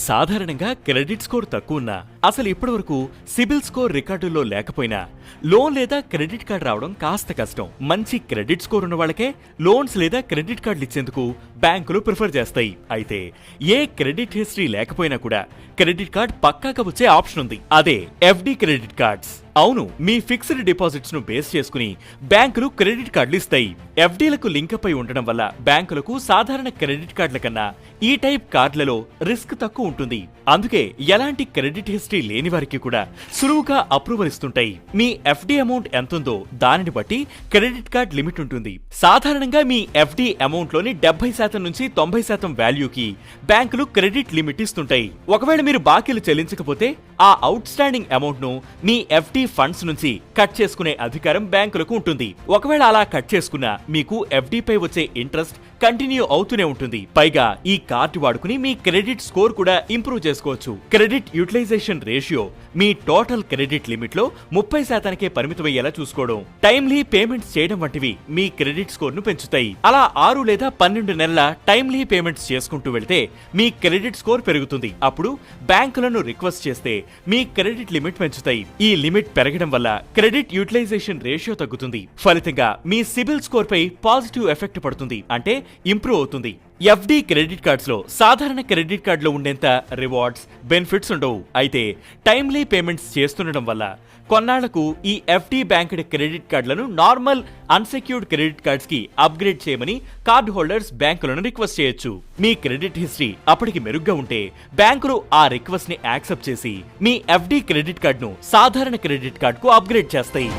సాధారణంగా credit score తక్కువ ఉన్నా, అసలు ఇప్పటివరకు సిబిల్ స్కోర్ రికార్డుల్లో లేకపోయినా లోన్ లేదా క్రెడిట్ కార్డు రావడం కాస్త కష్టం. మంచి క్రెడిట్ స్కోర్ ఉన్న వాళ్ళకే లోన్స్ లేదా క్రెడిట్ కార్డులు ఇచ్చేందుకు బ్యాంకులు ప్రిఫర్ చేస్తాయి. అయితే ఏ క్రెడిట్ హిస్టరీ లేకపోయినా కూడా క్రెడిట్ కార్డ్ పక్కాగా వచ్చే ఆప్షన్ ఉంది. అదే ఎఫ్డి క్రెడిట్ కార్డ్స్. అవును, మీ ఫిక్స్డ్ డిపాజిట్స్ ను బేస్ చేసుకుని బ్యాంకులు క్రెడిట్ కార్డులు ఇస్తాయి. ఎఫ్డీలకు లింక్ అయి ఉండడం వల్ల బ్యాంకులకు సాధారణ క్రెడిట్ కార్డుల కన్నా ఈ టైప్ కార్డులలో రిస్క్ తక్కువ ఉంటుంది. అందుకే ఎలాంటి క్రెడిట్ హిస్టరీ లేని వారికి కూడా సులువుగా అప్రూవల్ ఇస్తుంటాయి. మీ ఎఫ్డి అమౌంట్ ఎంతుందో దానిని బట్టి క్రెడిట్ కార్డ్ లిమిట్ ఉంటుంది. సాధారణంగా మీ ఎఫ్డి అమౌంట్ లోని 70% నుంచి 90% వాల్యూకి బ్యాంకులు క్రెడిట్ లిమిట్ ఇస్తుంటాయి. ఒకవేళ మీరు బాకీలు చెల్లించకపోతే ఆ అవుట్ స్టాండింగ్ అమౌంట్ ను మీ ఎఫ్డి ఫండ్స్ నుంచి కట్ చేసుకునే అధికారం బ్యాంకులకు ఉంటుంది. ఒకవేళ అలా కట్ చేసుకున్నా మీకు ఎఫ్డి పై వచ్చే ఇంట్రెస్ట్ కంటిన్యూ అవుతూనే ఉంటుంది. పైగా ఈ కార్డు వాడుకుని మీ క్రెడిట్ స్కోర్ కూడా ఇంప్రూవ్ చేసుకోవచ్చు. క్రెడిట్ యూటిలైజేషన్ రేషియో మీ టోటల్ క్రెడిట్ లిమిట్ లో 30%కే పరిమితమయ్యేలా చూసుకోవడం, టైమ్లీ పేమెంట్స్ చేయడం వంటివి మీ క్రెడిట్ స్కోర్ ను పెంచుతాయి. అలా 6 లేదా 12 నెలల టైమ్లీ పేమెంట్స్ చేసుకుంటూ వెళ్తే మీ క్రెడిట్ స్కోర్ పెరుగుతుంది. అప్పుడు బ్యాంకులను రిక్వెస్ట్ చేస్తే మీ క్రెడిట్ లిమిట్ పెంచుతాయి. ఈ లిమిట్ పెరగడం వల్ల క్రెడిట్ యూటిలైజేషన్ రేషియో తగ్గుతుంది. ఫలితంగా మీ సిబిల్ స్కోర్ పై పాజిటివ్ ఎఫెక్ట్ పడుతుంది, అంటే ఇంప్రూవ్ అవుతుంది. ఎఫ్డి క్రెడిట్ కార్డ్స్ లో సాధారణ క్రెడిట్ కార్డులో ఉండేంత రివార్డ్స్, బెనిఫిట్స్ ఉండవు. అయితే టైమ్లీ పేమెంట్స్ చేస్తుండడం వల్ల కొన్నాళ్లకు ఈ ఎఫ్డి బ్యాంక్డ్ క్రెడిట్ కార్డులను నార్మల్ అన్సెక్యూర్డ్ క్రెడిట్ కార్డ్స్ కి అప్గ్రేడ్ చేయమని కార్డ్ హోల్డర్స్ బ్యాంకులను రిక్వెస్ట్ చేయొచ్చు. మీ క్రెడిట్ హిస్టరీ అప్పటికి మెరుగ్గా ఉంటే బ్యాంకులు ఆ రిక్వెస్ట్ ని యాక్సెప్ట్ చేసి మీ ఎఫ్డి క్రెడిట్ కార్డును సాధారణ క్రెడిట్ కార్డుకు అప్గ్రేడ్ చేస్తాయి.